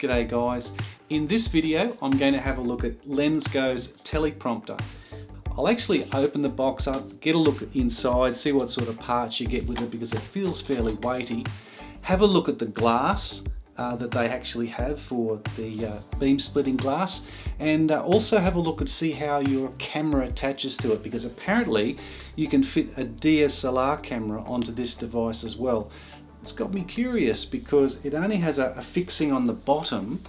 G'day guys. In this video I'm going to have a look at LENSGO's teleprompter. I'll actually open the box up, get a look inside, see what sort of parts you get with it because it feels fairly weighty. Have a look at the glass that they actually have for the beam splitting glass, and also have a look and see how your camera attaches to it, because apparently you can fit a DSLR camera onto this device as well. It's got me curious because it only has a fixing on the bottom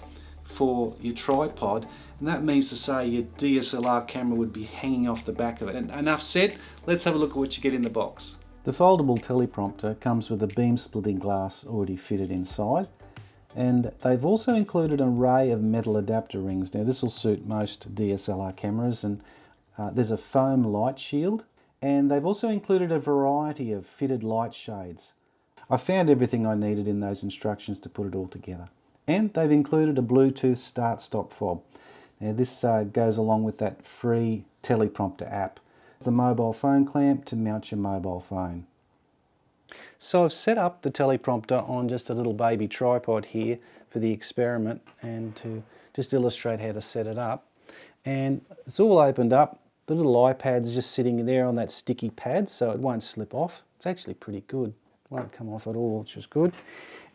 for your tripod, and that means to say your DSLR camera would be hanging off the back of it. And enough said, let's have a look at what you get in the box. The foldable teleprompter comes with a beam splitting glass already fitted inside, and they've also included an array of metal adapter rings. Now this will suit most DSLR cameras, and there's a foam light shield, and they've also included a variety of fitted light shades. I found everything I needed in those instructions to put it all together. And they've included a Bluetooth start-stop fob. Now this goes along with that free teleprompter app. The mobile phone clamp to mount your mobile phone. So I've set up the teleprompter on just a little baby tripod here for the experiment, and to just illustrate how to set it up. And it's all opened up. The little iPad's just sitting there on that sticky pad, so it won't slip off. It's actually pretty good. It won't come off at all, which is good.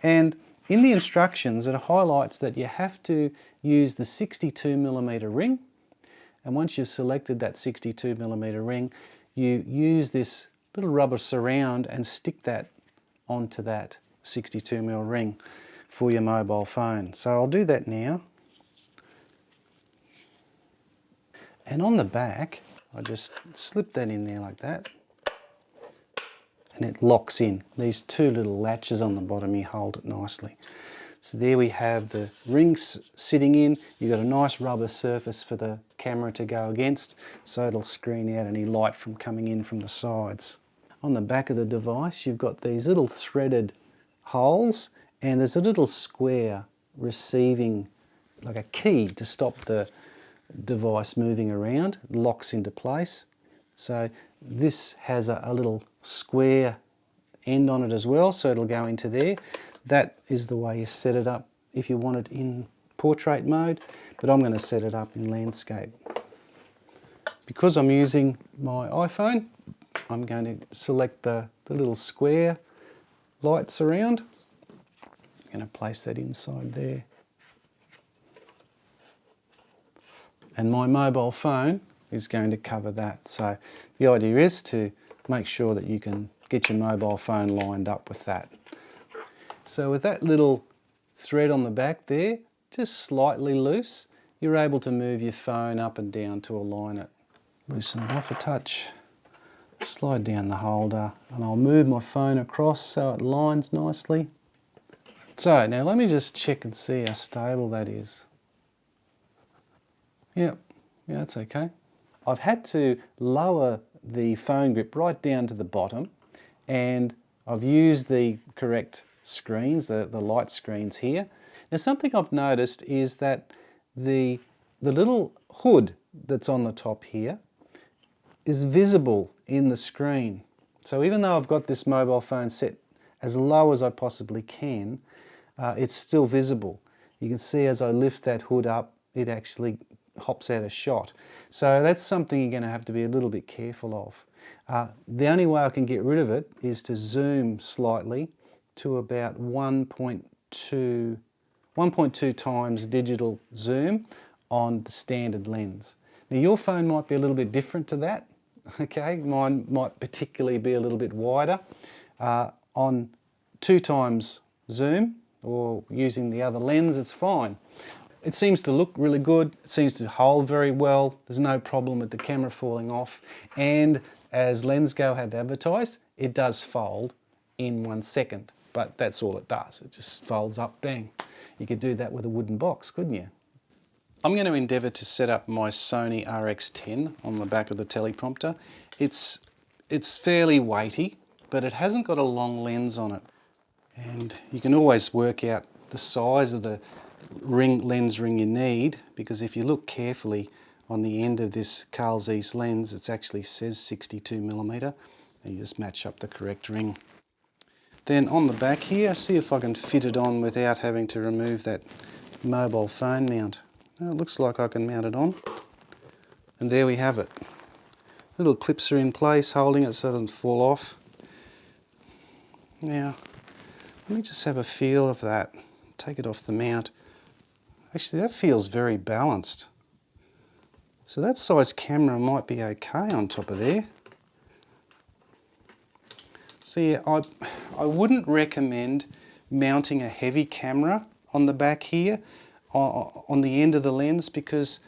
And in the instructions, it highlights that you have to use the 62mm ring. And once you've selected that 62mm ring, you use this little rubber surround and stick that onto that 62mm ring for your mobile phone. So I'll do that now. And on the back, I just slip that in there like that. And it locks in. These two little latches on the bottom, you hold it nicely. So there we have the rings sitting in. You've got a nice rubber surface for the camera to go against, so it'll screen out any light from coming in from the sides. On the back of the device, you've got these little threaded holes, and there's a little square receiving, like a key to stop the device moving around. It locks into place. So this has a little square end on it as well, so it'll go into there. That is the way you set it up if you want it in portrait mode, but I'm going to set it up in landscape. Because I'm using my iPhone, I'm going to select the little square lights around. I'm going to place that inside there. And my mobile phone is going to cover that. So the idea is to make sure that you can get your mobile phone lined up with that. So with that little thread on the back there, just slightly loose, you're able to move your phone up and down to align it. Loosen it off a touch, slide down the holder, and I'll move my phone across so it lines nicely. So now let me just check and see how stable that is. Yep, yeah, that's okay. I've had to lower the phone grip right down to the bottom, and I've used the correct screens, the light screens here. Now something I've noticed is that the little hood that's on the top here is visible in the screen. So even though I've got this mobile phone set as low as I possibly can, it's still visible. You can see as I lift that hood up, it actually hops out of shot. So that's something you're going to have to be a little bit careful of. The only way I can get rid of it is to zoom slightly to about 1.2 times digital zoom on the standard lens. Now your phone might be a little bit different to that, okay? Mine might particularly be a little bit wider. On 2 times zoom, or using the other lens, it's fine. It seems to look really good, it seems to hold very well, there's no problem with the camera falling off, and as LENSGO have advertised, it does fold in 1 second, but that's all it does, it just folds up, bang. You could do that with a wooden box, couldn't you? I'm going to endeavour to set up my Sony RX10 on the back of the teleprompter. It's fairly weighty, but it hasn't got a long lens on it, and you can always work out the size of the lens ring you need, because if you look carefully on the end of this Carl Zeiss lens, it actually says 62mm, and you just match up the correct ring. Then on the back here, see if I can fit it on without having to remove that mobile phone mount. Now it looks like I can mount it on. And there we have it. Little clips are in place holding it so it doesn't fall off. Now, let me just have a feel of that. Take it off the mount. Actually, that feels very balanced. So that size camera might be okay on top of there. So yeah, I wouldn't recommend mounting a heavy camera on the back here, on the end of the lens, because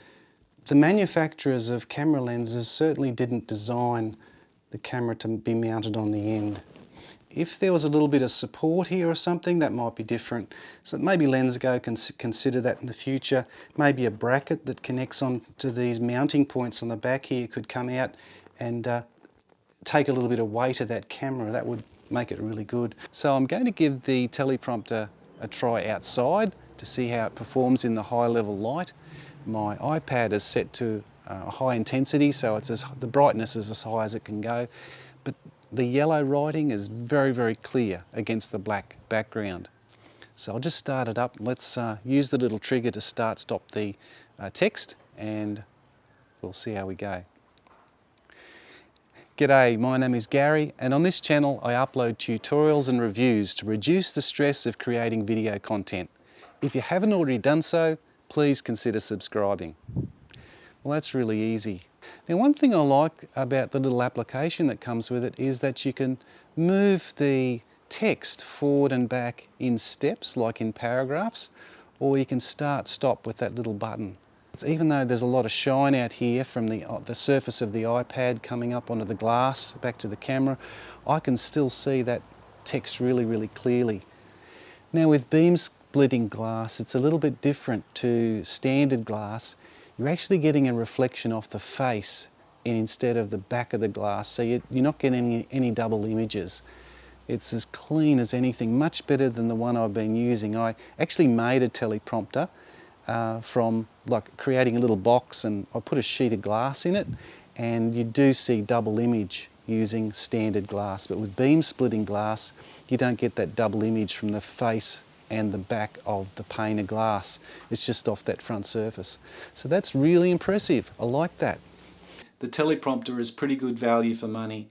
the manufacturers of camera lenses certainly didn't design the camera to be mounted on the end. If there was a little bit of support here or something, that might be different. So maybe LENSGO can consider that in the future. Maybe a bracket that connects on to these mounting points on the back here could come out and take a little bit of weight of that camera. That would make it really good. So I'm going to give the teleprompter a try outside to see how it performs in the high level light. My iPad is set to high intensity, so the brightness is as high as it can go, but the yellow writing is very, very clear against the black background. So I'll just start it up. Let's use the little trigger to stop the text, and we'll see how we go. G'day, my name is Gary, and on this channel I upload tutorials and reviews to reduce the stress of creating video content. If you haven't already done so, please consider subscribing. Well, that's really easy. Now, one thing I like about the little application that comes with it is that you can move the text forward and back in steps, like in paragraphs, or you can stop with that little button. Even though there's a lot of shine out here from the surface of the iPad coming up onto the glass, back to the camera, I can still see that text really, really clearly. Now, with beam splitting glass, it's a little bit different to standard glass. You're actually getting a reflection off the face instead of the back of the glass, so you're not getting any double images. It's as clean as anything, much better than the one I've been using. I actually made a teleprompter from creating a little box, and I put a sheet of glass in it, and you do see double image using standard glass, but with beam splitting glass you don't get that double image from the face and the back of the pane of glass. It's just off that front surface. So that's really impressive. I like that. The teleprompter is pretty good value for money,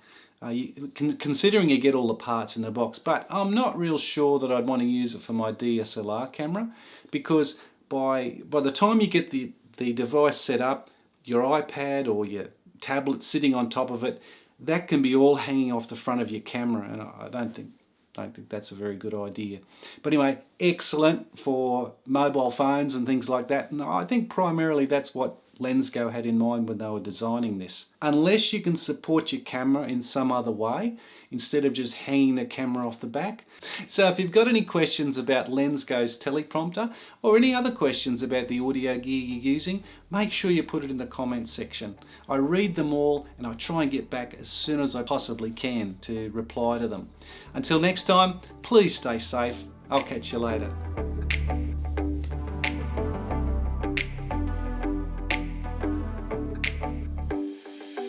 considering you get all the parts in the box, but I'm not real sure that I'd want to use it for my DSLR camera, because by the time you get the device set up, your iPad or your tablet sitting on top of it, that can be all hanging off the front of your camera, and I don't think that's a very good idea. But anyway, excellent for mobile phones and things like that, and I think primarily that's what LENSGO had in mind when they were designing this. Unless you can support your camera in some other way, instead of just hanging the camera off the back. So if you've got any questions about LENSGO's teleprompter, or any other questions about the audio gear you're using, make sure you put it in the comments section. I read them all, and I try and get back as soon as I possibly can to reply to them. Until next time, please stay safe. I'll catch you later.